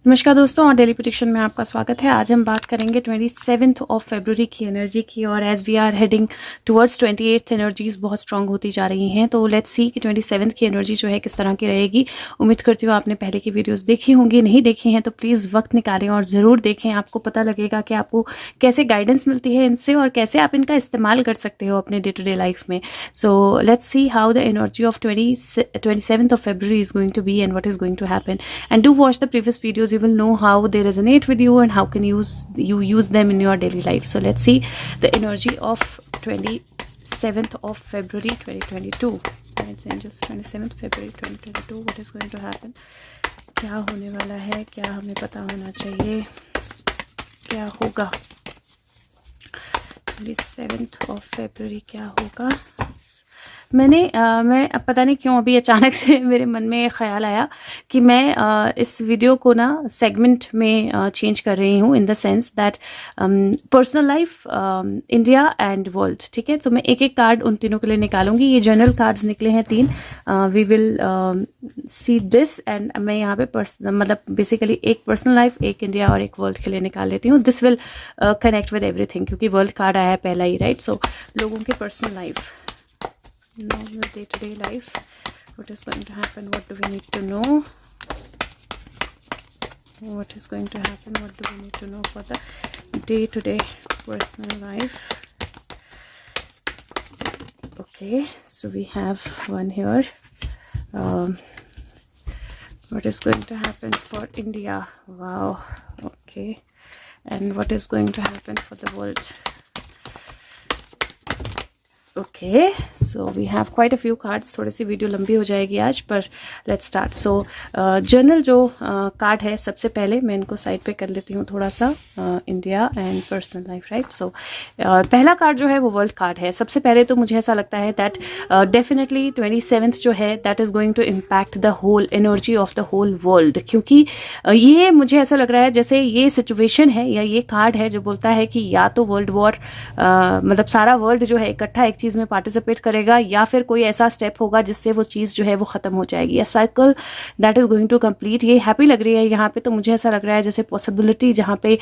नमस्कार दोस्तों, और डेली प्रेडिक्शन में आपका स्वागत है। आज हम बात करेंगे 27 ऑफ फरवरी की एनर्जी की, और as we are heading towards 28 energies बहुत स्ट्रांग होती जा रही हैं। तो लेट्स सी कि 27 की एनर्जी जो है किस तरह की रहेगी। उम्मीद करती हूँ आपने पहले की वीडियोस देखी होंगी, नहीं देखी हैं तो प्लीज़ वक्त निकालें और ज़रूर देखें। आपको पता लगेगा कि आपको कैसे गाइडेंस मिलती है इनसे और कैसे आप इनका इस्तेमाल कर सकते हो अपने डे टू डे लाइफ में। सो let's see how the energy of 27th of February is going to be and what is going to happen. And do watch the previous videos. You will know how they resonate with you and how can you use them in your daily life. So let's see the energy of 27th of February 2022. Guides angels, 27th February 2022. What is going to happen? क्या होने वाला है, क्या हमें पता होना चाहिए, क्या होगा 27th of February, क्या होगा। मैं अब पता नहीं क्यों अभी अचानक से मेरे मन में ख्याल आया कि मैं इस वीडियो को ना सेगमेंट में चेंज कर रही हूँ, in the sense that personal life, India and world. ठीक है, तो मैं एक एक कार्ड उन तीनों के लिए निकालूंगी। ये जनरल कार्ड्स निकले हैं 3। We will see this and मैं यहाँ पे मतलब बेसिकली एक पर्सनल लाइफ, एक इंडिया और एक वर्ल्ड के लिए निकाल लेती हूँ। This will connect with everything, क्योंकि वर्ल्ड कार्ड आया है पहला ही, राइट। सो लोगों के personal life, normal day-to-day life, what is going to happen, what do we need to know, what is going to happen, what do we need to know for the day-to-day personal life. Okay, so we have one here. What is going to happen for India? Wow. Okay, and what is going to happen for the world? Okay, so we have quite a few cards. थोड़ी सी video लंबी हो जाएगी आज, पर let's start. So general जो card है, सबसे पहले मैं इनको साइड पे कर लेती हूँ थोड़ा सा। India and personal life, right. So पहला कार्ड जो है वो वर्ल्ड कार्ड है। सबसे पहले तो मुझे ऐसा लगता है दैट डेफिनेटली 27th जो है that is going to impact the whole energy of the whole world, क्योंकि ये मुझे ऐसा लग रहा है जैसे ये सिचुएशन है या ये कार्ड है जो बोलता है कि या तो वर्ल्ड वॉर, मतलब सारा वर्ल्ड जो है इकट्ठा एक चीज़ में पार्टिसिपेट करेगा, या फिर कोई ऐसा स्टेप होगा जिससे वो चीज़ जो है वो ख़त्म हो जाएगी, या cycle that is going to complete. ये हैप्पी लग रही है यहाँ पे, तो मुझे ऐसा लग रहा है जैसे पॉसिबिलिटी जहाँ पे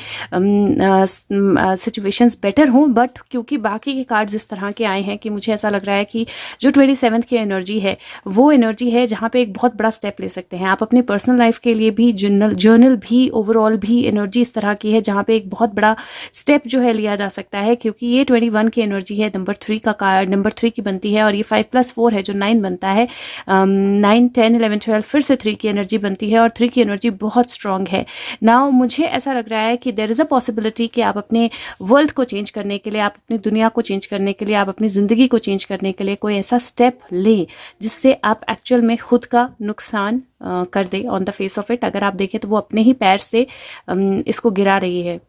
सिचुएशंस बेटर हों, बट क्योंकि बाकी के कार्ड्स इस तरह के आए हैं कि मुझे ऐसा लग रहा है कि जो 27th की एनर्जी है वो एनर्जी है जहाँ पे एक बहुत बड़ा स्टेप ले सकते हैं आप अपनी पर्सनल लाइफ के लिए भी। जर्नल भी, ओवरऑल भी एनर्जी इस तरह की है जहाँ पे एक बहुत बड़ा स्टेप जो है लिया जा सकता है, क्योंकि ये 21 की एनर्जी है, नंबर 3 का कार्ड नंबर 3 की बनती है, और ये 5+4 है जो 9 बनता है। 9, 10, 11, 12 फिर से 3 की एनर्जी बनती है, और 3 की एनर्जी बहुत स्ट्रांग है। नाउ मुझे ऐसा लग रहा है कि देयर इज़ अ पॉसिबिलिटी कि आप अपने वर्ल्ड को चेंज करने के लिए, आप अपनी दुनिया को चेंज करने के लिए, आप अपनी ज़िंदगी को चेंज करने के लिए कोई ऐसा स्टेप लें जिससे आप एक्चुअल में खुद का नुकसान कर दे on the face of it. अगर आप देखें तो वो अपने ही पैर से इसको गिरा रही है,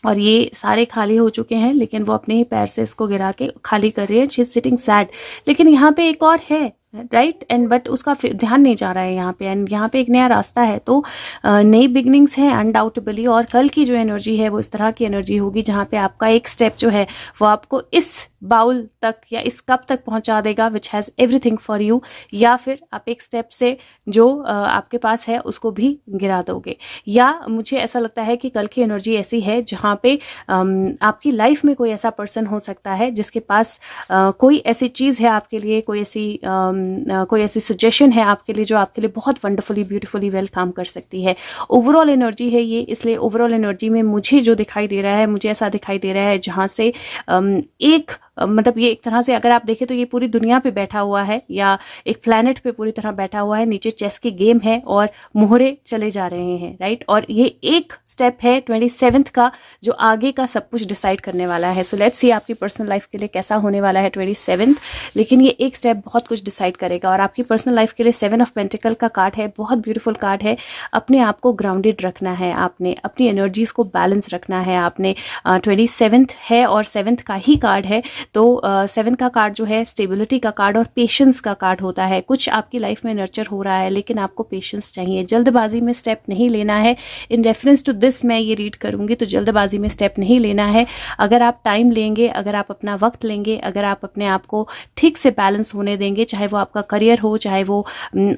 और ये सारे खाली हो चुके हैं, लेकिन वो अपने ही पैर से इसको गिरा के खाली कर रही है। शी इज सिटिंग सैड, लेकिन यहाँ पे एक और है, राइट, एंड बट उसका ध्यान नहीं जा रहा है यहाँ पे, एंड यहाँ पे एक नया रास्ता है। तो नई बिगनिंग्स हैं अनडाउटेबली, और कल की जो एनर्जी है वो इस तरह की एनर्जी होगी जहाँ पे आपका एक स्टेप जो है वो आपको इस बाउल तक या इस कप तक पहुँचा देगा which has everything for you, या फिर आप एक स्टेप से जो आपके पास है उसको भी गिरा दोगे। या मुझे ऐसा लगता है कि कल की एनर्जी ऐसी है जहाँ पे आपकी लाइफ में कोई ऐसा पर्सन हो सकता है जिसके पास कोई ऐसी चीज़ है आपके लिए, कोई ऐसी सजेशन है आपके लिए जो आपके लिए बहुत वंडरफुली ब्यूटीफुली वेल काम कर सकती है। ओवरऑल एनर्जी है ये, इसलिए ओवरऑल एनर्जी में मुझे जो दिखाई दे रहा है, मुझे ऐसा दिखाई दे रहा है जहाँ से एक मतलब ये एक तरह से अगर आप देखें तो ये पूरी दुनिया पे बैठा हुआ है, या एक प्लैनेट पे पूरी तरह बैठा हुआ है, नीचे चेस की गेम है और मोहरे चले जा रहे हैं, राइट। और ये एक स्टेप है 27th का जो आगे का सब कुछ डिसाइड करने वाला है। सो लेट्स सी आपकी पर्सनल लाइफ के लिए कैसा होने वाला है 27th, लेकिन ये एक स्टेप बहुत कुछ डिसाइड करेगा। और आपकी पर्सनल लाइफ के लिए 7 ऑफ पेंटिकल का कार्ड है, बहुत ब्यूटीफुल कार्ड है। अपने आप को ग्राउंडेड रखना है, आपने अपनी एनर्जीज को बैलेंस रखना है आपने। 27th है और 7th का ही कार्ड है, तो 7 का कार्ड जो है स्टेबिलिटी का कार्ड और पेशेंस का कार्ड होता है। कुछ आपकी लाइफ में नर्चर हो रहा है, लेकिन आपको पेशेंस चाहिए, जल्दबाजी में स्टेप नहीं लेना है। इन रेफरेंस टू दिस मैं ये रीड करूंगी, तो जल्दबाजी में स्टेप नहीं लेना है। अगर आप टाइम लेंगे, अगर आप अपना वक्त लेंगे, अगर आप अपने आप को ठीक से बैलेंस होने देंगे, चाहे वो आपका करियर हो, चाहे वो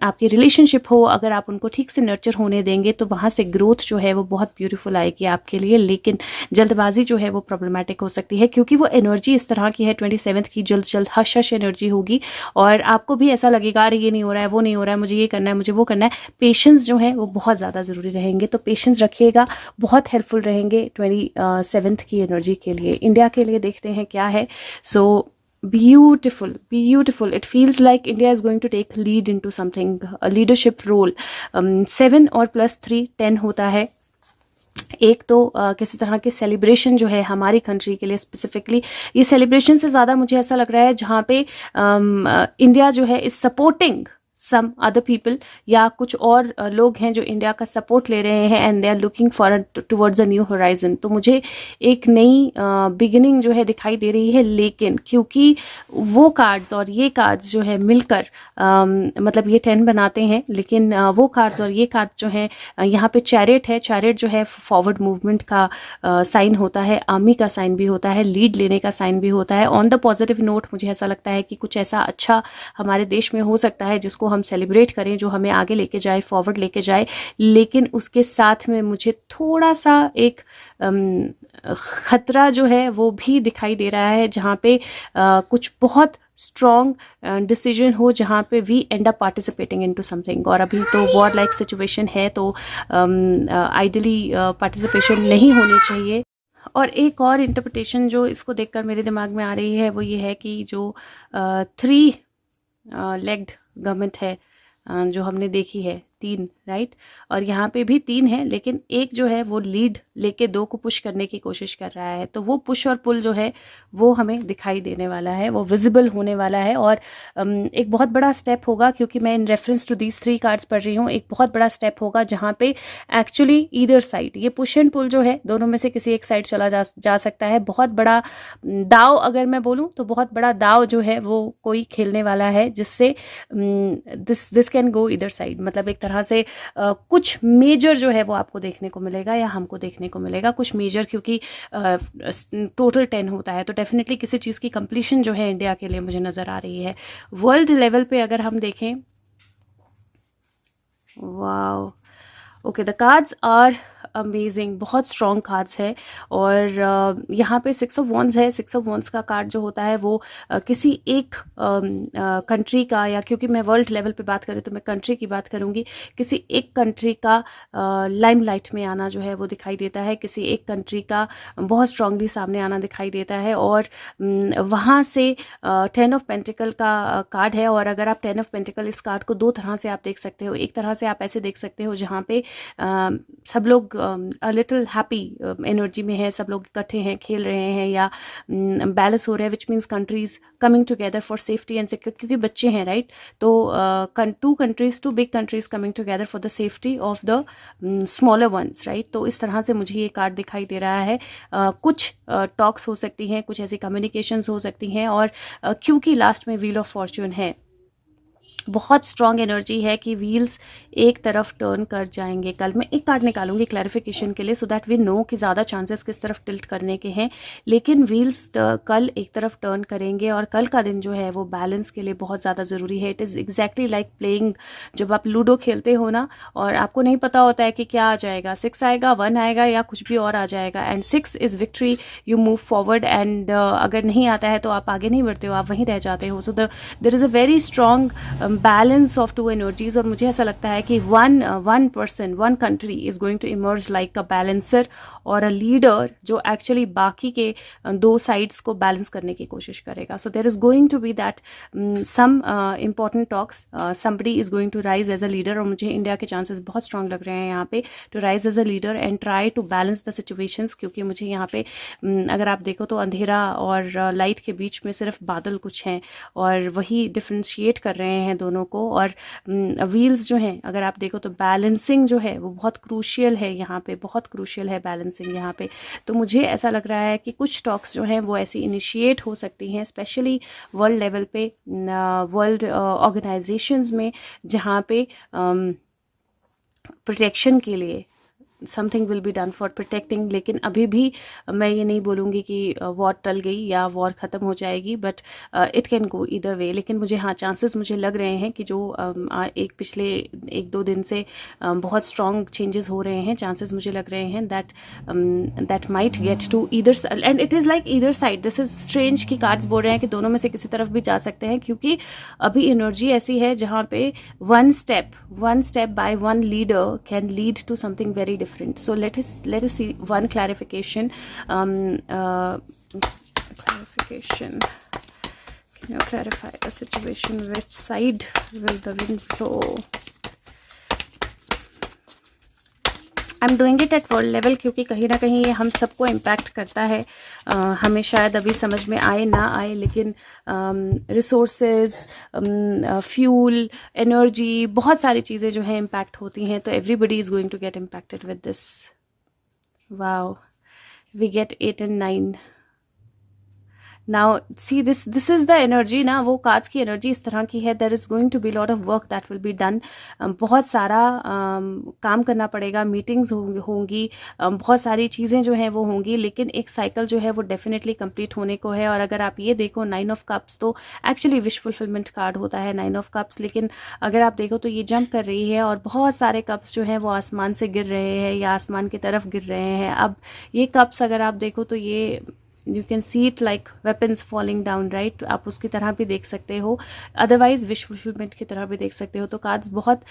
आपकी रिलेशनशिप हो, अगर आप उनको ठीक से नर्चर होने देंगे तो वहाँ से ग्रोथ जो है वो बहुत ब्यूटीफुल आएगी आपके लिए। लेकिन जल्दबाजी जो है वो प्रॉब्लमेटिक हो सकती है, क्योंकि वो एनर्जी इस तरह की है 27 की, जल्द जल्द हश हश एनर्जी होगी और आपको भी ऐसा लगेगा अरे ये नहीं हो रहा है, वो नहीं हो रहा है, मुझे ये करना है, मुझे वो करना है। पेशेंस जो है वो बहुत ज़्यादा ज़रूरी रहेंगे, तो पेशेंस रखिएगा, बहुत हेल्पफुल रहेंगे 27 की एनर्जी के लिए। इंडिया के लिए देखते हैं क्या है। सो beautiful, it feels like India is going to take lead into something, a leadership role. 7 और +3 10 होता है। एक तो किसी तरह के सेलिब्रेशन जो है हमारी कंट्री के लिए स्पेसिफिकली, ये सेलिब्रेशन से ज़्यादा मुझे ऐसा लग रहा है जहाँ पे इंडिया जो है is supporting some other people, या कुछ और लोग हैं जो इंडिया का सपोर्ट ले रहे हैं and they are looking for towards a new horizon. तो मुझे एक नई बिगिनिंग जो है दिखाई दे रही है, लेकिन क्योंकि वो कार्ड्स और ये कार्ड्स जो है मिलकर मतलब ये 10 बनाते हैं, लेकिन वो कार्ड्स और ये कार्ड्स जो है यहाँ पे चैरियट है। चैरियट जो है फॉरवर्ड मूवमेंट का साइन होता है, आर्मी का साइन भी होता है, लीड लेने का साइन भी होता है। ऑन द पॉजिटिव नोट मुझे ऐसा लगता है कि कुछ ऐसा अच्छा हमारे देश में हो सकता है जिसको हम सेलिब्रेट करें, जो हमें आगे लेके जाए, फॉरवर्ड लेके जाए। लेकिन उसके साथ में मुझे थोड़ा सा एक खतरा जो है वो भी दिखाई दे रहा है, जहाँ पे कुछ बहुत स्ट्रॉन्ग डिसीजन हो, जहाँ पे we end up participating into something. और अभी तो वॉर लाइक सिचुएशन है, तो आइडियली पार्टिसिपेशन नहीं होनी चाहिए। और एक और इंटरप्रिटेशन जो इसको देखकर मेरे दिमाग में आ रही है वो ये है कि जो 3 लेग्ड गवर्नमेंट है जो हमने देखी है, 3 राइट, और यहाँ पे भी 3 है, लेकिन एक जो है वो लीड लेके 2 को पुश करने की कोशिश कर रहा है। तो वो पुश और पुल जो है वो हमें दिखाई देने वाला है, वो विजिबल होने वाला है। और एक बहुत बड़ा स्टेप होगा, क्योंकि मैं in reference to these 3 cards पढ़ रही हूँ, एक बहुत बड़ा स्टेप होगा जहाँ पे एक्चुअली ईदर साइड, ये पुश एंड पुल जो है दोनों में से किसी एक साइड चला जा सकता है। बहुत बड़ा दाव अगर मैं बोलूँ तो बहुत बड़ा दाव जो है वो कोई खेलने वाला है, जिससे this can go either side. मतलब एक तरह से कुछ मेजर जो है वो आपको देखने को मिलेगा या हमको देखने को मिलेगा, कुछ मेजर, क्योंकि टोटल 10 होता है, तो डेफिनेटली किसी चीज़ की कंप्लीशन जो है इंडिया के लिए मुझे नज़र आ रही है। वर्ल्ड लेवल पे अगर हम देखें, wow, okay, the cards are amazing, बहुत स्ट्रॉन्ग कार्ड्स है। और यहाँ पे 6 ऑफ वॉन्ड्स है। 6 ऑफ वॉन्ड्स का कार्ड जो होता है वो किसी एक कंट्री का, या क्योंकि मैं वर्ल्ड लेवल पे बात करूँ तो मैं कंट्री की बात करूँगी, किसी एक कंट्री का लाइमलाइट में आना जो है वो दिखाई देता है, किसी एक कंट्री का बहुत स्ट्रांगली सामने आना दिखाई देता है। और वहाँ से 10 ऑफ पेंटिकल का कार्ड है। और अगर आप 10 ऑफ पेंटिकल, इस कार्ड को 2 तरह से आप देख सकते हो। एक तरह से आप ऐसे देख सकते हो जहाँ पे सब लोग लिटिल हैप्पी एनर्जी में है, सब लोग इकट्ठे हैं, खेल रहे हैं या बैलेंस हो रहा है, which means countries coming together for safety and secure, क्योंकि बच्चे हैं राइट। तो 2 big countries coming together for the safety of the smaller once right. तो इस तरह से मुझे ये कार्ड दिखाई दे रहा है। कुछ टॉक्स हो सकती हैं, कुछ ऐसी कम्युनिकेशंस हो सकती हैं। और क्योंकि लास्ट में व्हील ऑफ फॉर्च्यून है, बहुत स्ट्रॉन्ग एनर्जी है कि व्हील्स एक तरफ टर्न कर जाएंगे। कल मैं एक कार्ड निकालूंगी क्लैरिफिकेशन के लिए, सो दैट वी नो कि ज़्यादा चांसेस किस तरफ टिल्ट करने के हैं। लेकिन व्हील्स कल एक तरफ टर्न करेंगे। और कल का दिन जो है वो बैलेंस के लिए बहुत ज़्यादा ज़रूरी है। It is exactly like playing, जब आप लूडो खेलते हो ना और आपको नहीं पता होता है कि क्या आ जाएगा, 6 आएगा, 1 आएगा या कुछ भी और आ जाएगा, and 6 is victory, you move forward. And अगर नहीं आता है तो आप आगे नहीं बढ़ते हो, आप वहीं रह जाते हो। So there is a very strong balance of 2 energies. और मुझे ऐसा लगता है कि one person, one country is going to emerge like a balancer और अ लीडर, जो एक्चुअली बाकी के 2 साइड्स को बैलेंस करने की कोशिश करेगा। So there is going to be that some important talks, somebody is going to rise as a leader. और मुझे इंडिया के चांसेस बहुत स्ट्रांग लग रहे हैं यहाँ पे, to rise as a leader and try to balance the situations. क्योंकि मुझे यहाँ पे अगर आप देखो तो अंधेरा और लाइट के बीच में सिर्फ बादल कुछ हैं, और वही डिफ्रेंशिएट कर रहे हैं दोनों को। और व्हील्स जो हैं अगर आप देखो तो बैलेंसिंग जो है वो बहुत क्रूशियल है यहाँ पे, बहुत क्रूशियल है बैलेंसिंग यहाँ पे। तो मुझे ऐसा लग रहा है कि कुछ टॉक्स जो हैं वो ऐसी इनिशिएट हो सकती हैं, स्पेशली वर्ल्ड लेवल पे, वर्ल्ड ऑर्गेनाइजेशंस में, जहाँ पे प्रोटेक्शन के लिए something will be done for protecting. लेकिन अभी भी मैं ये नहीं बोलूँगी कि वॉर टल गई या वॉर ख़त्म हो जाएगी, but it can go either way. लेकिन मुझे चांसेस मुझे लग रहे हैं कि जो एक पिछले 1-2 दिन से बहुत स्ट्रॉन्ग चेंजेस हो रहे हैं, चांसेस मुझे लग रहे हैं that might get to either, and it is like either side. This is strange कि कार्ड्स बोल रहे हैं कि दोनों में से किसी तरफ भी जा सकते हैं, क्योंकि अभी एनर्जी ऐसी है जहाँ पे one step by one leader can lead to something very different. So let us see one clarification. Clarification. Can you clarify the situation? Which side will the wind blow? I'm doing it at world level क्योंकि कहीं ना कहीं ये हम सबको impact करता है। हमें शायद अभी समझ में आए ना आए, लेकिन रिसोर्सेज, फ्यूल, एनर्जी, बहुत सारी चीज़ें जो हैं इम्पैक्ट होती हैं। तो everybody is going to get impacted with this. Wow, we get 8 and 9। Now see this is the energy ना, वो कार्ड्स की एनर्जी इस तरह की है। There is going to be lot of work that will be done. बहुत सारा काम करना पड़ेगा, मीटिंग्स होंगी, बहुत सारी चीज़ें जो हैं वो होंगी, लेकिन एक साइकिल जो है वो डेफिनेटली कंप्लीट होने को है। और अगर आप ये देखो 9 ऑफ कप्स तो एक्चुअली विश फुलफिलमेंट कार्ड होता है 9 ऑफ कप्स, लेकिन अगर आप देखो तो ये जंप कर रही है और बहुत सारे कप्स जो हैं वो आसमान से गिर रहे हैं या आसमान की तरफ गिर रहे हैं। अब ये कप्स अगर आप देखो तो ये you can see it like weapons falling down, right. आप उसकी तरह भी देख सकते हो, अदरवाइज विश फुलफिलमेंट की तरह भी देख सकते हो। तो कार्ड्स बहुत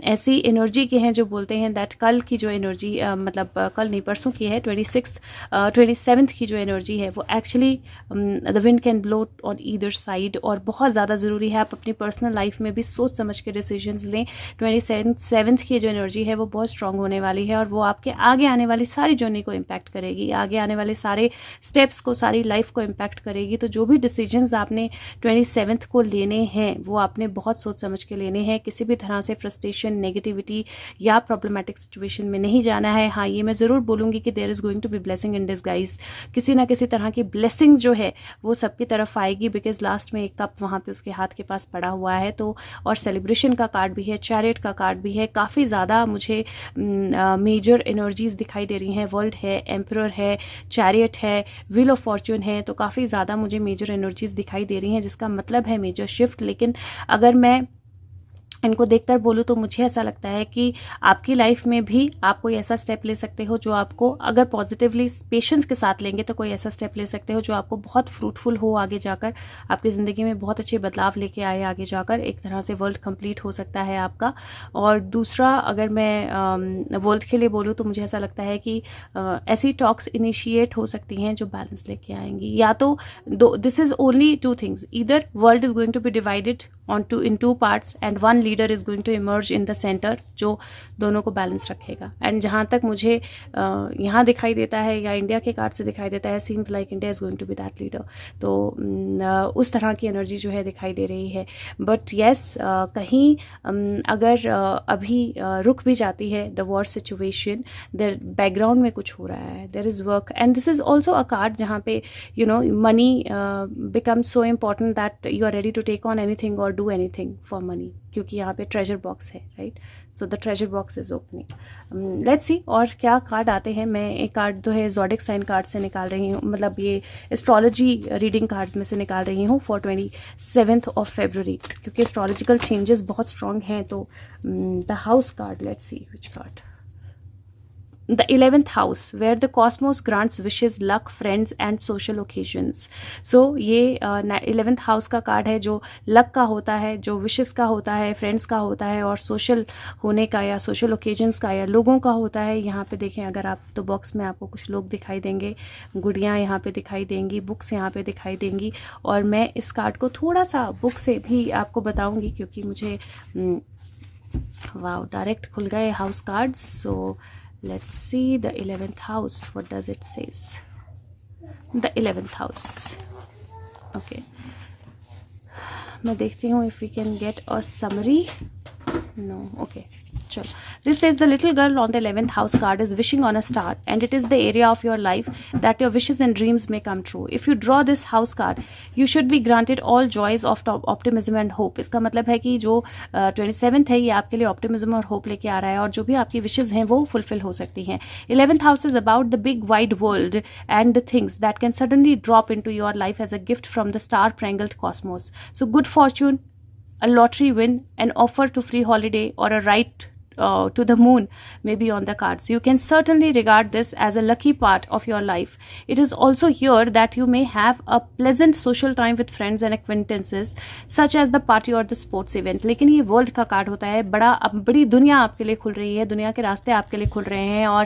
ऐसी एनर्जी के हैं जो बोलते हैं दैट कल की जो एनर्जी, मतलब कल नहीं परसों की है, 27th की जो एनर्जी है वो actually the wind can blow on either side. और बहुत ज़्यादा ज़रूरी है आप अपनी पर्सनल लाइफ में भी सोच समझ के डिसीजंस लें। 27th की जो एनर्जी है वो बहुत स्ट्रांग होने वाली है और वो आपके आगे आने वाली सारी जर्नी को इम्पैक्ट करेगी, आगे आने वाले सारे स्टेप्स को, सारी लाइफ को इम्पैक्ट करेगी। तो जो भी डिसीजंस आपने 27th को लेने हैं वो आपने बहुत सोच समझ के लेने हैं। किसी भी तरह से फ्रस्ट्रेशन, नेगेटिविटी या प्रॉब्लमेटिक सिचुएशन में नहीं जाना है। हाँ, ये मैं ज़रूर बोलूँगी कि there is going to be blessing in disguise. किसी ना किसी तरह की ब्लेसिंग जो है वो सबकी तरफ आएगी, बिकॉज लास्ट में एक कप वहाँ पे उसके हाथ के पास पड़ा हुआ है। तो और सेलिब्रेशन का कार्ड भी है, चैरियट का कार्ड भी है। काफ़ी ज़्यादा मुझे मेजर एनर्जीज दिखाई दे रही हैं। वर्ल्ड है, एम्परर है, चैरियट है, व्हील ऑफ फॉर्च्यून है। तो काफ़ी ज़्यादा मुझे मेजर एनर्जीज दिखाई दे रही हैं, जिसका मतलब है मेजर शिफ्ट। लेकिन अगर मैं इनको देखकर बोलूँ तो मुझे ऐसा लगता है कि आपकी लाइफ में भी आप कोई ऐसा स्टेप ले सकते हो जो आपको, अगर पॉजिटिवली पेशेंस के साथ लेंगे तो कोई ऐसा स्टेप ले सकते हो जो आपको बहुत फ्रूटफुल हो आगे जाकर, आपकी ज़िंदगी में बहुत अच्छे बदलाव लेके आए आगे जाकर। एक तरह से वर्ल्ड कंप्लीट हो सकता है आपका। और दूसरा, अगर मैं वर्ल्ड के लिए बोलूँ तो मुझे ऐसा लगता है कि ऐसी टॉक्स इनिशिएट हो सकती हैं जो बैलेंस लेके आएंगी। या तो this is only 2 things, either world is going to be divided in two parts and one leader is going to emerge in the center, जो दोनों को बैलेंस रखेगा। एंड जहाँ तक मुझे यहाँ दिखाई देता है या इंडिया के कार्ड से दिखाई देता है, seems like India is going to be that leader. तो उस तरह की एनर्जी जो है दिखाई दे रही है। बट येस, कहीं अगर अभी रुक भी जाती है the war situation, there background में कुछ हो रहा है, there is work. And this is also a card जहाँ पे you know money becomes so important that you are ready to take on anything और डू एनीथिंग फॉर मनी, क्योंकि यहाँ पे ट्रेजर बॉक्स है, right. So the treasure box is opening. Let's see और क्या card आते हैं। मैं एक कार्ड जो है ज़ोडिक साइन कार्ड से निकाल रही हूँ, मतलब ये एस्ट्रोलॉजी रीडिंग कार्ड्स में से निकाल रही हूँ फॉर 27th of February, क्योंकि एस्ट्रोलॉजिकल चेंजेस बहुत स्ट्रॉन्ग हैं। तो the house card, let's see which card. The 11th house, where the cosmos grants wishes, luck, friends and social occasions. So ये 11th house का कार्ड है जो luck का होता है, जो विशेस का होता है, फ्रेंड्स का होता है और सोशल होने का या सोशल ओकेजन्स का या लोगों का होता है। यहाँ पे देखें अगर आप तो बॉक्स में आपको कुछ लोग दिखाई देंगे, गुड़ियाँ यहाँ पे दिखाई देंगी, बुक्स यहाँ पे दिखाई देंगी। और मैं इस कार्ड को थोड़ा सा बुक से भी आपको बताऊँगी, क्योंकि मुझे वाओ डायरेक्ट खुल गए house cards. So let's see the 11th house, what does it says? The 11th house, okay, मैं देखती हूँ if we can get a summary. No, okay. Chalo. This says the little girl on the 11th house card is wishing on a star, and it is the area of your life that your wishes and dreams may come true. If you draw this house card, you should be granted all joys of optimism and hope. इसका मतलब है कि जो 27th है ये आपके लिए optimism और hope लेके आ रहा है, और जो भी आपकी wishes हैं वो fulfill हो सकती हैं. 11th house is about the big wide world and the things that can suddenly drop into your life as a gift from the star-spangled cosmos. So good fortune, a lottery win, an offer to free holiday, or a ride to the moon may be on the cards. You can certainly regard this as a lucky part of your life. It is also here that you may have a pleasant social time with friends and acquaintances, such as the party or the sports event. लेकिन ये world का card होता है, बड़ी दुनिया आपके लिए खुल रही है, दुनिया के रास्ते आपके लिए खुल रहे हैं, और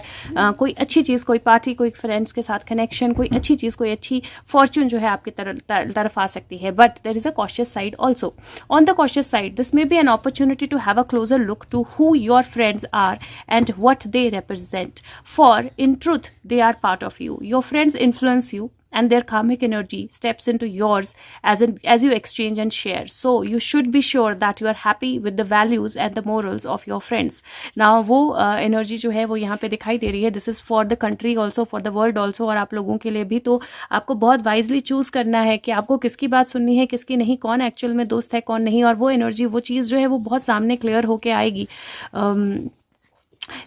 कोई अच्छी चीज़, कोई पार्टी, कोई फ्रेंड्स के साथ कनेक्शन, कोई अच्छी चीज़, कोई अच्छी फॉर्च्यून जो है आपकी तरफ आ सकती है. But there is a cautious side also. On the cautious side, this may be an opportunity to have a closer look to who your friends are and what they represent, for in truth they are part of you. Your friends influence you, and their karmic energy steps into yours as you exchange and share. So you should be sure that you are happy with the values and the morals of your friends. Now वो energy जो है वो यहाँ पे दिखाई दे रही है. This is for the country also, for the world also, और आप लोगों के लिए भी. तो आपको बहुत वाइजली चूज करना है कि आपको किसकी बात सुननी है, किसकी नहीं, कौन एक्चुअल में दोस्त है, कौन नहीं. और वो एनर्जी, वो चीज़ जो है वो बहुत सामने क्लियर होके आएगी.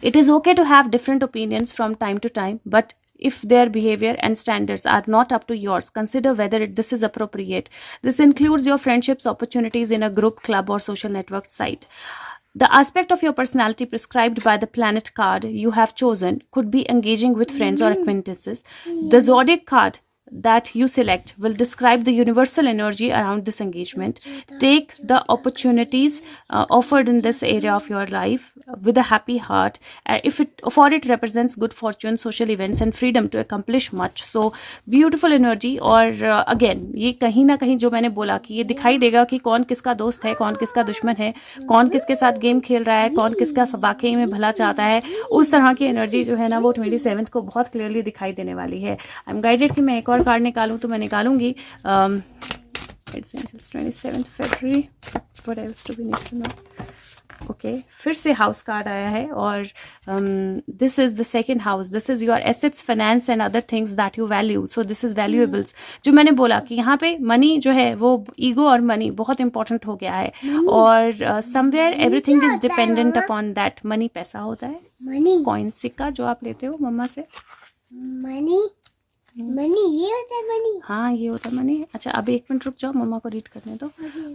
It is okay to have different opinions from time to time, but if their behavior and standards are not up to yours, consider whether this is appropriate. This includes your friendships, opportunities in a group, club, or social network site. The aspect of your personality prescribed by the planet card you have chosen could be engaging with friends or acquaintances. The zodiac card that you select will describe the universal energy around this engagement. Take the opportunities offered in this area of your life with a happy heart. If it represents good fortune, social events, and freedom to accomplish much. So beautiful energy. और again ये कहीं ना कहीं जो मैंने बोला कि ये दिखाई देगा कि कौन किसका दोस्त है, कौन किसका दुश्मन है, कौन किसके साथ गेम खेल रहा है, कौन किसका वाकई में भला चाहता है. उस तरह की एनर्जी जो है ना वो 27th को बहुत क्लियरली दिखाई देने वाली है. आई एम गाइडेड कि मैं एक और कार्ड निकालूं तो मैं निकालूंगी 27th February. What else do we need to know? Okay फिर से हाउस कार्ड आया है, और this is the second house. This is your assets, finance and other things that you value. So this is valuables. जो मैंने बोला कि यहाँ पे मनी जो है वो ईगो और मनी बहुत इंपॉर्टेंट हो गया है, और somewhere everything is dependent upon that. Money पैसा होता है, मनी कॉइन, सिक्का जो आप लेते हो मम्मा से. मनी ये होता है मनी. हाँ ये होता है मनी. अच्छा अब एक मिनट रुक जाओ, मम्मा को रीड करने दो.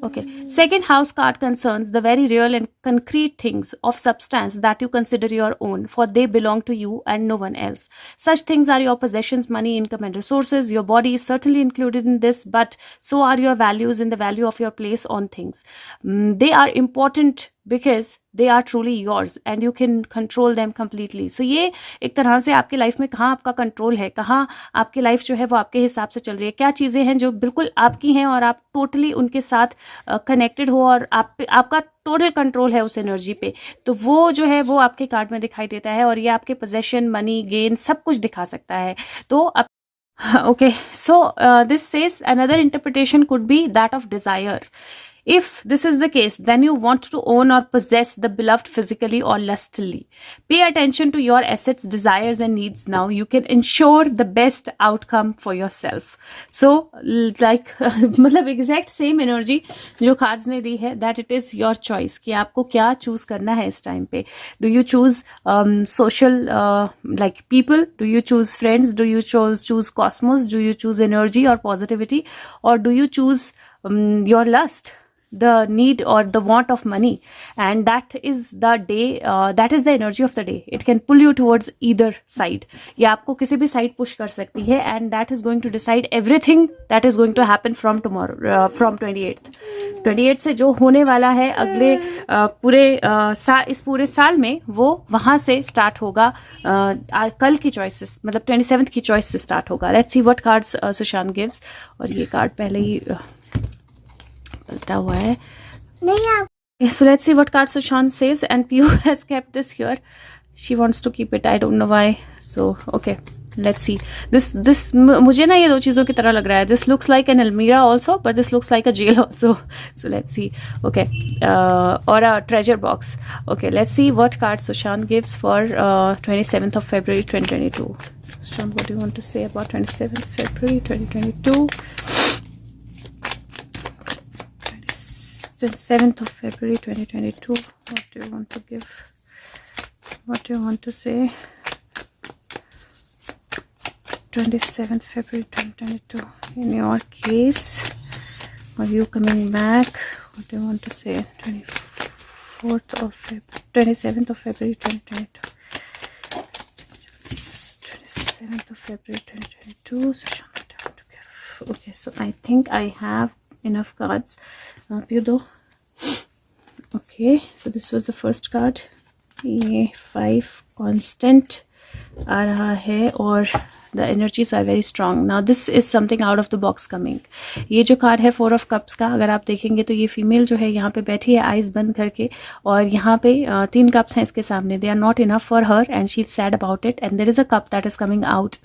Okay. Second house card concerns the very real and concrete things of substance that you consider your own, for they belong to you and no one else. Such things are your possessions, money, income, and resources. Your body is certainly included in this, but so are your values and the value of your place on things. They are important because they are truly yours and you can control them completely. So ये एक तरह से आपकी life में कहाँ आपका control है, कहाँ आपकी लाइफ जो है वो आपके हिसाब से चल रही है, क्या चीज़ें हैं जो बिल्कुल आपकी हैं और आप टोटली उनके साथ कनेक्टेड हो, और आपका टोटल कंट्रोल है उस एनर्जी पे. तो वो जो है वो आपके कार्ड में दिखाई देता है, और ये आपके पोजेशन, मनी, गेन सब कुछ दिखा सकता है. तो okay, so this says another interpretation could be that of desire. If this is the case, then you want to own or possess the beloved physically or lustily. Pay attention to your assets, desires, and needs now. You can ensure the best outcome for yourself. So, like, मतलब exact same energy जो cards ने दी है, that it is your choice कि आपको क्या choose करना है इस time पे. Do you choose social like people? Do you choose friends? Do you choose cosmos? Do you choose energy or positivity? Or do you choose your lust? The need or the want of money? And that is the day, that is the energy of the day. It can pull you towards either side. ये आपको किसी भी side push कर सकती है, and that is going to decide everything that is going to happen from tomorrow, from 28th से जो होने वाला है अगले इस पूरे साल में, वो वहाँ से स्टार्ट होगा. कल की चॉइसेस मतलब 27th की चॉइस से स्टार्ट होगा. Let's see what cards Sushant gives. और ये कार्ड पहले ही हुआ है. So let's see what card Sushant says, and Piyu has kept this here. She wants to keep it. I don't know why. So okay. Let's see this मुझे ना ये दो चीज़ों की तरह लग रहा है. This looks like an almirah also, but this looks like a jail also. So let's see. Okay, और a treasure box. Okay, let's see what card Sushant gives for 27th of February 2022. Sushant, what do you want to say about 27th February 2022? 27th of February 2022. What do you want to give? What do you want to say? 27th February 2022. In your case, are you coming back? What do you want to say? 27th of February 2022. 27th of February 2022. Okay, so I think I have enough cards. You do. Okay, so this was the first card. ये 5 constant आ रहा है और the energies are very strong. Now this is something out of the box coming. ये जो card है 4 of cups का, अगर आप देखेंगे तो ये फीमेल जो है यहाँ पे बैठी है आइज बंद करके, और यहाँ पे 3 कप्स हैं इसके सामने. They are not enough for her and she is sad about it, and there is a cup that is coming out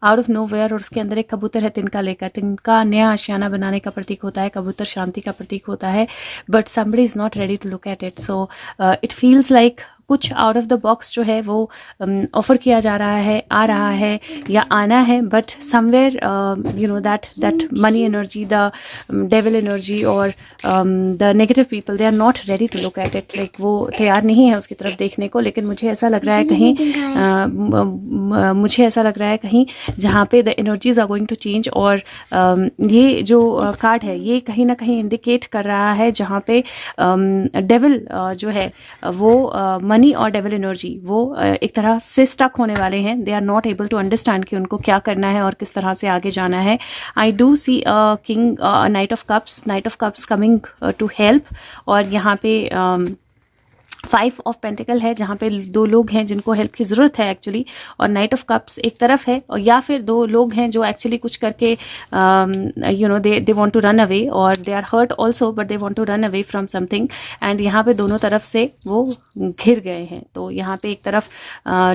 of nowhere, और उसके अंदर एक कबूतर है तिनका लेकर. तिनका नया आशियाना बनाने का प्रतीक होता है, कबूतर शांति का प्रतीक होता है, but somebody is not ready to look at it. So it feels like कुछ आउट ऑफ द बॉक्स जो है वो ऑफर किया जा रहा है, आ रहा है या आना है, but somewhere you know that money energy, the devil energy और the negative people, they are not ready to look at it. Like वो तैयार नहीं है उसकी तरफ देखने को. लेकिन मुझे ऐसा लग रहा है कहीं मुझे ऐसा लग रहा है कहीं जहाँ पे the energies are going to change. और ये जो कार्ड है ये कहीं ना कहीं इंडिकेट कर रहा है जहाँ पे डेविल जो है वो मनी और डेविल एनर्जी वो एक तरह से स्टक होने वाले हैं. They are not able to understand कि उनको क्या करना है और किस तरह से आगे जाना है. I do see king knight of cups coming to help, और यहाँ पे 5 ऑफ पेंटिकल है जहाँ पे 2 लोग हैं जिनको हेल्प की ज़रूरत है एक्चुअली, और नाइट ऑफ कप्स एक तरफ है, और या फिर 2 लोग हैं जो एक्चुअली कुछ करके you know they want to run away, और they are hurt also but they want to run away from something. And यहाँ पे दोनों तरफ से वो घिर गए हैं. तो यहाँ पे एक तरफ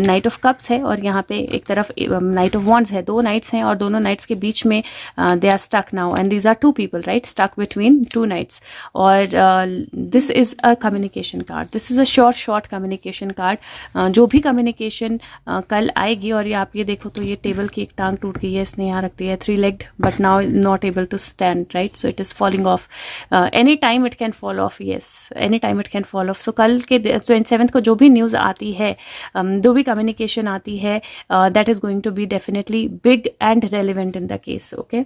नाइट ऑफ कप्स है और यहाँ पे एक तरफ नाइट ऑफ वॉन्ड्स है. 2 नाइट्स हैं और दोनों नाइट्स के बीच में they are stuck now, and these are 2 people right, stuck between 2 knights. और this is a communication card. This is a short communication card. जो भी कम्युनिकेशन कल आएगी, और ये आप ये देखो तो ये टेबल की एक टांग टूट गई है, इसने यहाँ रख दिया है 3 legged, but now not able to stand right, so it is falling off. Any time it can fall off. Yes, any time it can fall off. So कल के 27th को जो भी न्यूज़ आती है, जो भी कम्युनिकेशन आती है, that is going to be definitely big and relevant in the case. Okay,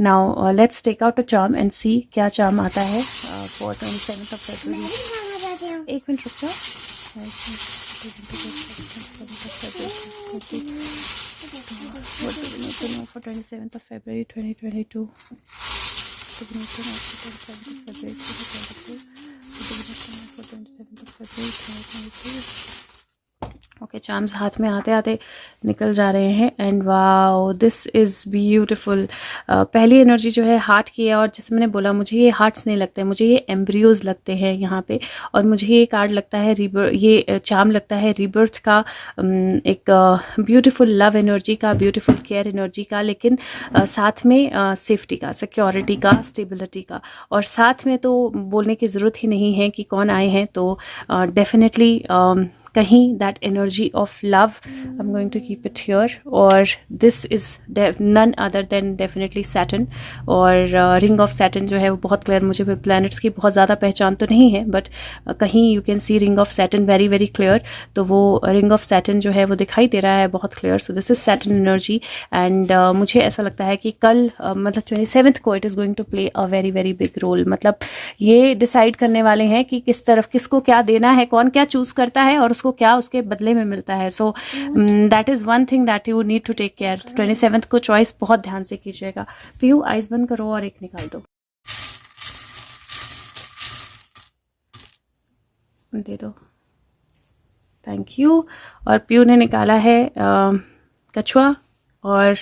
now let's take out a charm and see क्या चार्म आता है फॉर 27th of February. एक मिनट रुक जाओ. What do we need to know for 27th of February 2022? What do we need to know for 27th of February 2022? What do we need to know for 27th of February 2022? Okay, charms हाथ में आते आते निकल जा रहे हैं. And wow, this is beautiful. पहली energy जो है हार्ट की है, और जैसे मैंने बोला मुझे ये हार्ट्स नहीं लगते, मुझे ये एम्ब्रियोज लगते हैं यहाँ पे. और मुझे ये कार्ड लगता है ये चार्म लगता है रीबर्थ का, एक ब्यूटीफुल लव एनर्जी का, ब्यूटीफुल केयर एनर्जी का, लेकिन साथ में सेफ्टी का, सिक्योरिटी का, स्टेबिलिटी का. और साथ में तो बोलने की ज़रूरत ही नहीं है कि कौन आए हैं. तो डेफिनेटली कहीं that energy of love, I am going to keep it here. और this is none other than definitely Saturn. और रिंग ऑफ सैटर्न जो है वो बहुत क्लियर, मुझे प्लैनेट्स की बहुत ज़्यादा पहचान तो नहीं है, बट कहीं you can see ring of Saturn very very clear. तो वो रिंग ऑफ सैटर्न जो है वो दिखाई दे रहा है बहुत clear. So this is Saturn energy. And मुझे ऐसा लगता है कि कल मतलब 27th को it is going to play a very very big role. मतलब ये डिसाइड करने वाले हैं कि किस तरफ किसको क्या देना है, कौन क्या चूज करता है और उसको क्या उसके बदले में मिलता है. So that is one thing that you need to take care. 27th को चॉइस बहुत ध्यान से कीजिएगा. पीयू आइज बंद करो और एक निकाल दो, दे दो. Thank you. और पीयू ने निकाला है कछुआ और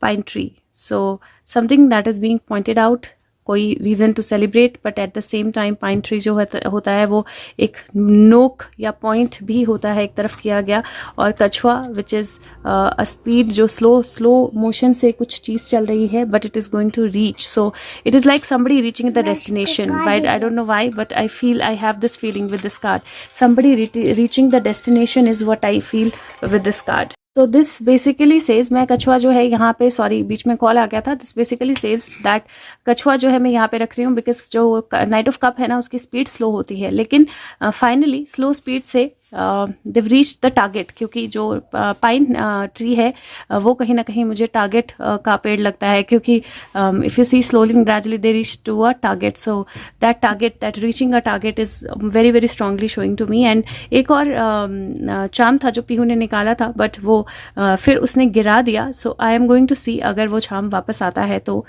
pine tree. So something that is being pointed out कोई reason to celebrate, but at the same time pine tree जो होता है वो एक नोक या पॉइंट भी होता है एक तरफ किया गया, और कछुआ विच इज़ अ स्पीड जो स्लो मोशन से कुछ चीज़ चल रही है, but it is going to reach. So it is like somebody reaching the destination. I don't know why, but I have this feeling with this card. Somebody reaching the destination is what I feel with this card. तो this basically says, मैं कछुआ जो है यहाँ पे, sorry बीच में call आ गया था, दिस बेसिकली सेज दैट कछुआ जो है मैं यहाँ पे रख रही हूँ बिकॉज जो नाइट ऑफ कप है ना उसकी स्पीड स्लो होती है, लेकिन फाइनली स्लो स्पीड से दिव रीच द टारगेट, क्योंकि जो पाइन ट्री है वो कहीं ना कहीं मुझे टारगेट का पेड़ लगता है, क्योंकि if you see slowly and gradually they reach to a target. So that target, that reaching a target is very very strongly showing to me. And एक और चाम था जो पीहू ने निकाला था, बट वो फिर उसने गिरा दिया. सो आई एम गोइंग टू सी अगर वो चाम वापस आता है तो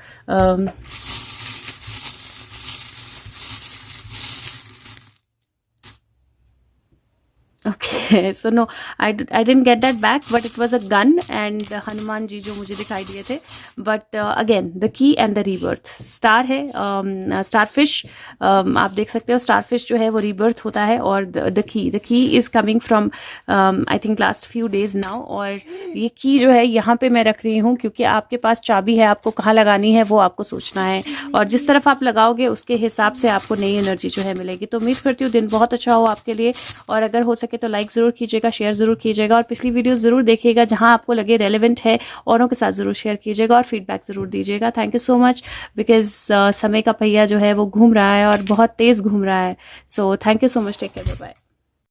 Okay, so no, I didn't get that back, but it was a gun and Hanuman ji जो मुझे दिखाई दिए थे. But again, the key and the rebirth. Star है, starfish. आप देख सकते हो starfish जो है वो rebirth होता है, और the key is coming from I think last few days now. और ये key जो है यहाँ पे मैं रख रही हूँ क्योंकि आपके पास चाबी है, आपको कहाँ लगानी है वो आपको सोचना है, और जिस तरफ आप लगाओगे उसके हिसाब से आपको नई एनर्जी जो है मिलेगी. तो उम्मीद करती हूँ दिन बहुत अच्छा हो आपके लिए, और अगर हो सके तो लाइक ज़रूर कीजिएगा, शेयर ज़रूर कीजिएगा, और पिछली वीडियो ज़रूर देखिएगा जहां आपको लगे रेलेवेंट है, औरों के साथ ज़रूर शेयर कीजिएगा और फीडबैक ज़रूर दीजिएगा. Thank you so much, because समय का पहिया जो है वो घूम रहा है और बहुत तेज़ घूम रहा है. So thank you so much, take care, bye bye.